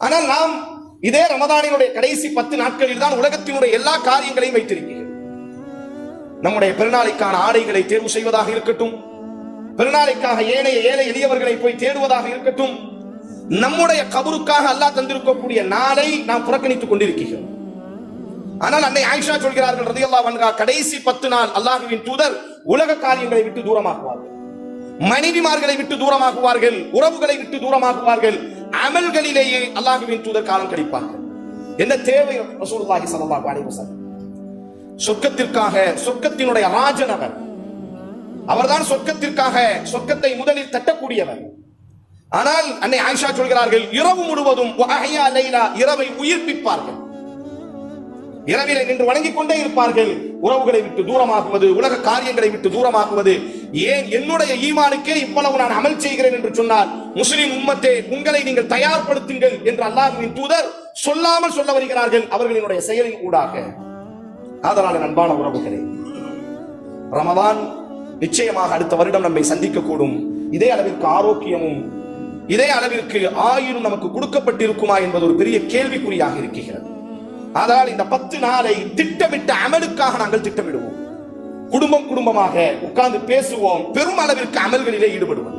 ஆனால் நாம் இதே ரமதானினுடைய கடைசி 10 நாட்களில் தான் உலகத்தினுடைய எல்லா காரியங்களையும் வைத்திருக்கிறோம். நம்முடைய பெருநாளைக்கான ஆடைகளை தேர்வு செய்வதாக இருக்கட்டும், பெருநாளைக்காக ஏழை எளியவர்களை போய் தேடுவதாக இருக்கட்டும், நம்முடைய கபருக்காக அல்லாஹ் தந்திருக்கக்கூடிய நாளை நாம் புறக்கணித்துக் கொண்டிருக்கிறோம். ஆனால் அன்னை ஆயிஷா சொல்கிறார்கள் ரலியல்லாஹு அன்ஹா, கடைசி 10 நாள் அல்லாஹ்வின் தூதர் உலக காரியங்களை விட்டு தூரமாகுவார்கள், மனைவிமார்களை விட்டு தூரமாகுவார்கள், உறவுகளை விட்டு தூரமாகுவார்கள், அமல்களிலேயே அல்லாஹ்வின் தூதர் காலம் கழிப்பார்கள். என்ன தேவை ரசூலுல்லாஹி ஸல்லல்லாஹு அலைஹி வஸல்லம்? சொர்க்கத்திற்காக, சொர்க்கத்தினுடைய ராஜன் அவர்தான் சொர்க்கத்திற்காக சொர்க்கத்தை முதலில் தட்டக்கூடியவர். ஆனால் அன்னை ஆயிஷா சொல்கிறார்கள், இரவு முழுவதும் இரவை உயிர்ப்பிப்பார்கள், இரவிலே நின்று வணங்கிக் கொண்டே இருப்பார்கள். உறவுகளை விட்டு தூரமாகுவது, உலக காரியங்களை விட்டு தூரமாகுவது. ஏன் என்னுடைய ஈமானுக்கே இவ்வளவு நான் அமல் செய்கிறேன் என்று சொன்னால், முஸ்லிம் உம்மத்தே உங்களை நீங்கள் தயார்படுத்துங்கள் என்று அல்லாஹ்வின் தூதர் சொல்லாமல் சொல்ல வருகிறார்கள் அவர்களினுடைய செயலின் ஊடாக. அதனால அன்பான உறவுகளே, ரமதான் நிச்சயமாக அடுத்த வருடம் நம்மை சந்திக்க கூடும். இதே அளவிற்கு ஆரோக்கியமும் இதே அளவிற்கு ஆயுளும் நமக்கு கொடுக்கப்பட்டிருக்குமா என்பது ஒரு பெரிய கேள்விக்குறியாக இருக்கிறது. அதனால் இந்த 10 நாளை திட்டமிட்ட அமலுக்காக நாங்கள் திட்டமிடுவோம். குடும்பமாக உட்கார்ந்து பேசுவோம், பெரும் அளவிற்கு அமல்களிலே ஈடுபடுவோம்.